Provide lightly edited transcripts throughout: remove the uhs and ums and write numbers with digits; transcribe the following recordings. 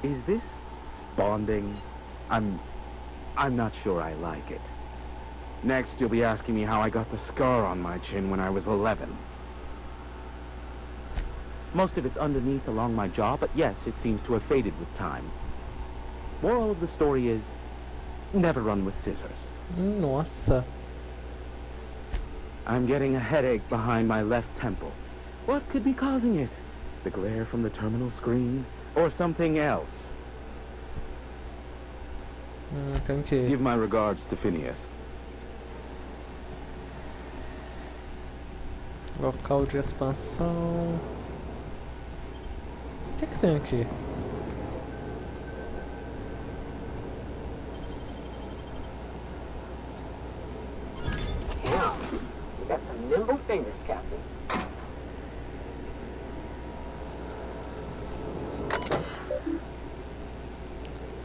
Is this bonding? I'm not sure I like it. Next, you'll be asking me how I got the scar on my chin when I was 11. Most of it's underneath along my jaw, but yes, it seems to have faded with time. Moral of the story is, never run with scissors. Nossa. I'm getting a headache behind my left temple. What could be causing it? The glare from the terminal screen? Or something else? Tem que... Give my regards to Phineas. Local de expansão. O que tem aqui? You got some nimble fingers, Captain.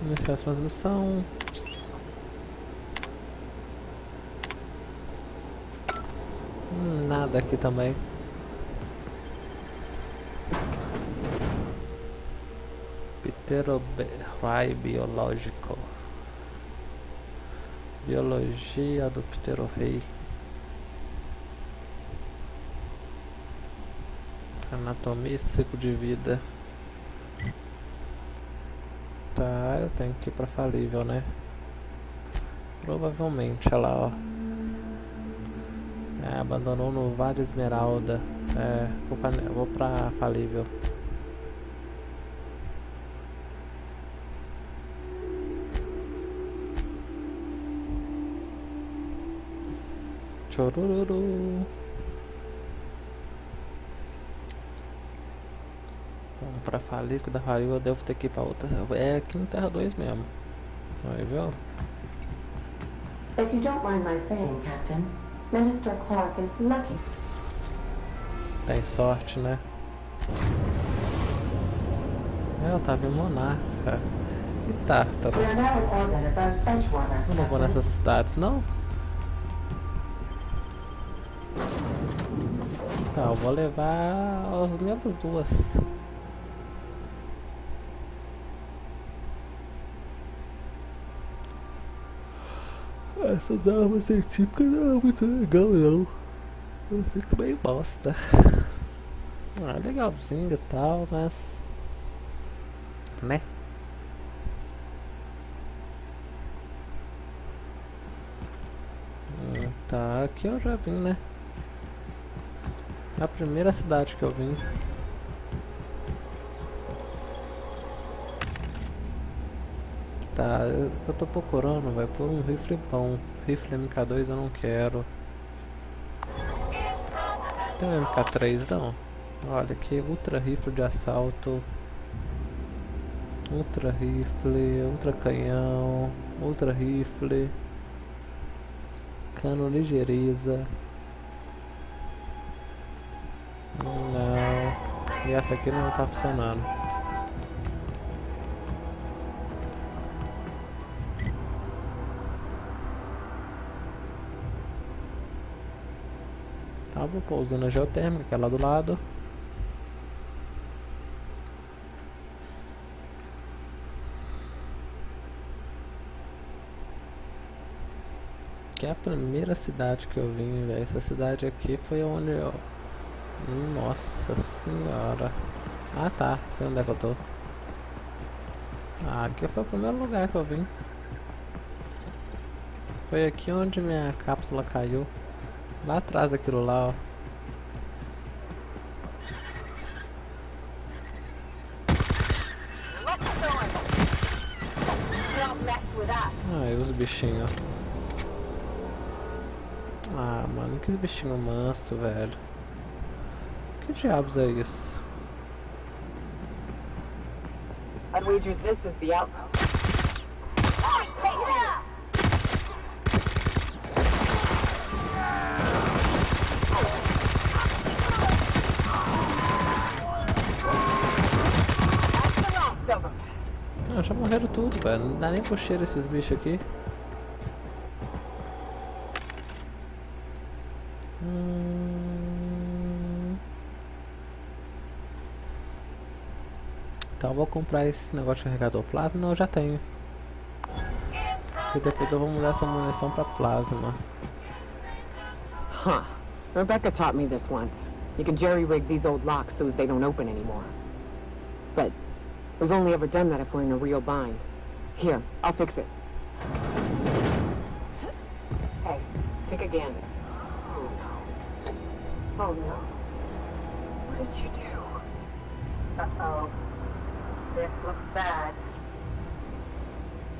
Iniciar a transmissão. Nada aqui também. Pterorai biológico. Biologia do pterorei. Anatomia e ciclo de vida. Tá, eu tenho que ir pra falível, né? Provavelmente, olha lá, ó. Abandonou no Vale Esmeralda. Vou pra falível. Chorororo. Vamos pra falível, da falível eu devo ter que ir pra outra. É aqui no Terra 2 mesmo. Aí, viu? If you don't mind my saying, Captain, Minister Clark is lucky. Tem sorte, né? Eu tava em Monarca. E Tártaro. We are now in orbit above Benchwater, Eu não vou Captain. nessas cidades, não? Tá, eu vou levar as mesmas duas. Essas armas científicas não é muito legal, não. Eu fico meio bosta. Legalzinho e tal, mas... né? Tá, aqui eu já vim, né? A primeira cidade que eu vim. Tá, eu tô procurando, vai por um rifle bom. Rifle MK2 eu não quero. Tem um MK3 não? Olha aqui, ultra rifle de assalto. Ultra rifle, ultra canhão, ultra rifle. Cano ligeireza. Não. E essa aqui não tá funcionando. Tá, vou pousando na geotérmica, que é lá do lado. Que é a primeira cidade que eu vim, velho. Essa cidade aqui foi onde eu... Nossa senhora. Ah tá, sei onde é que eu tô. Ah, aqui foi o primeiro lugar que eu vim. Foi aqui onde minha cápsula caiu. Lá atrás daquilo lá, ó. Ai, os bichinhos. Ah, mano, que bichinho manso, velho. Que diabos é isso? I'd wager this is the outpost. Ah, já morreram tudo, velho. Não dá nem pro cheiro esses bichos aqui. Então eu vou comprar esse negócio de carregador plasma. Não, eu já tenho. E depois eu vou mudar essa munição pra plasma. Huh. Rebecca taught me this once. You can jerry-rig these old locks so as they don't open anymore. But we've only ever done that if we're in a real bind. Here, I'll fix it. Hey, take a gander. Oh no. Oh no. What did you do? Uh-oh. This looks bad.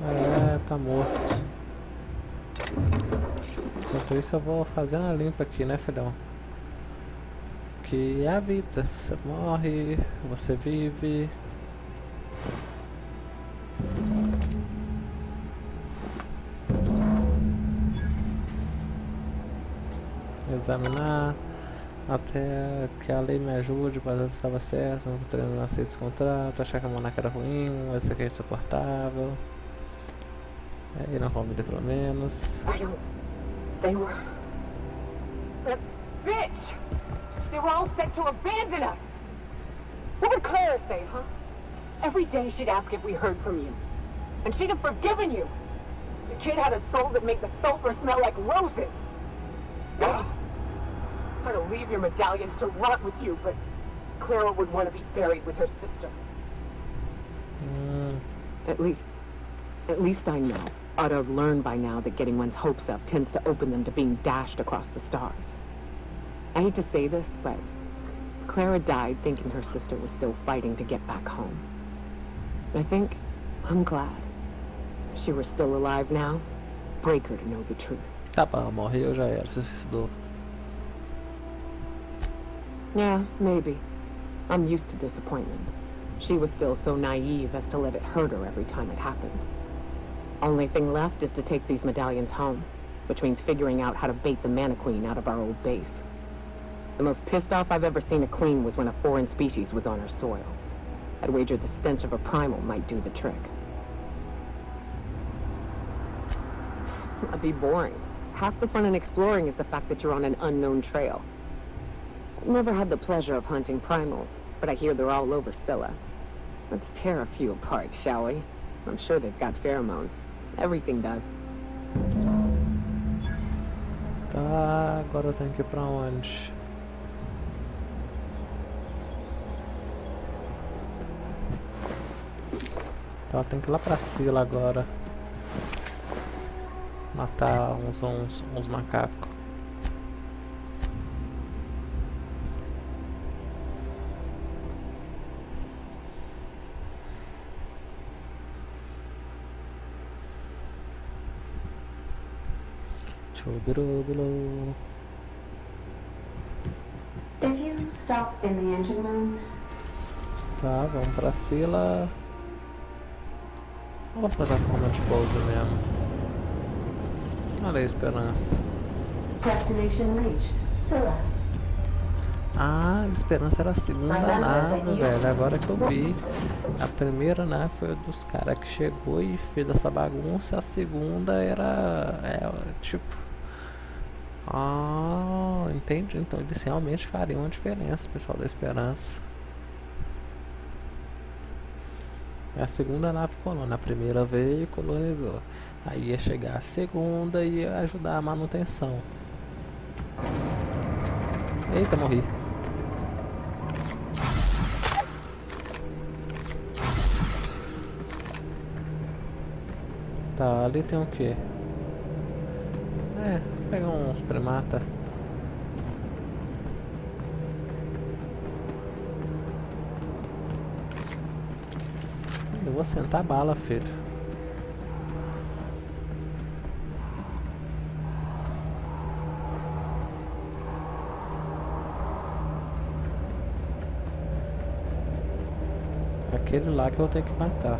É, tá morto. Enquanto isso eu vou fazendo a limpa aqui, né, filhão? Que é a vida. Você morre, você vive. Examinar até que a lei me ajude para ver se estava certo, não gostaria de não aceitar esse contrato, achar que a monaca era ruim, essa aqui é insuportável. Aí não convida pelo menos. I don't... They were... That bitch! They were all set to abandon us! What would Clara say, huh? Every day she'd ask if we heard from you. And she'd have forgiven you. The kid had a soul that made the sulfur smell like roses. I'd to leave your medallions to rot with you, but Clara would want to be buried with her sister. At least I know. Ought to have learned by now that getting one's hopes up tends to open them to being dashed across the stars. I hate to say this, but Clara died thinking her sister was still fighting to get back home. I'm glad. If she were still alive now, break her to know the truth. Tá bom, morreu, já era, se suicidou. Yeah, maybe. I'm used to disappointment. She was still so naive as to let it hurt her every time it happened. Only thing left is to take these medallions home, which means figuring out how to bait the Mana-Queen out of our old base. The most pissed off I've ever seen a queen was when a foreign species was on her soil. I'd wager the stench of a primal might do the trick. That'd be boring. Half the fun in exploring is the fact that you're on an unknown trail. I've never had the pleasure of hunting primals, but I hear they're all over Scylla. Let's tear a few apart, shall we? I'm sure they've got pheromones. Everything does. Tá, agora eu tenho que ir pra onde? Então eu tenho que ir lá pra Scylla agora. Matar uns macacos. Chubirubilo. If you stop in the engine room. Tá, vamos pra Scylla. Vou pra plataforma de pouso mesmo. Olha a esperança. Destination reached. Scylla. Ah, a esperança era a segunda nave, velho. Agora que eu vi. A primeira nave foi a dos caras que chegou e fez essa bagunça. A segunda era. Tipo. Ah, entendi. Então eles realmente fariam uma diferença, pessoal da esperança. É a segunda nave colônia. A primeira veio e colonizou. Aí ia chegar a segunda e ia ajudar a manutenção. Eita, morri. Tá, ali tem o quê? Vou pegar uns primata. Eu vou sentar a bala, filho. Aquele lá que eu tenho que matar.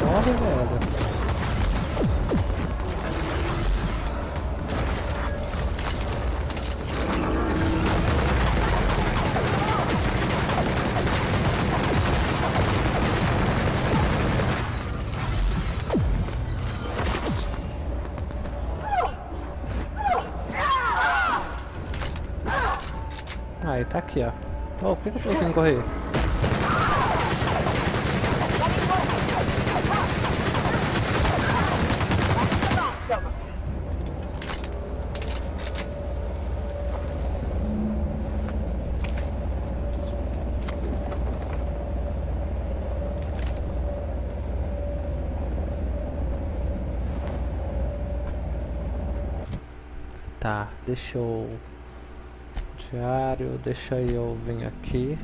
Morre, velho. Aí, tá aqui, ó. Oh, por que eu tô conseguindo correr? Tá, deixa eu... Diário, deixa eu vir aqui.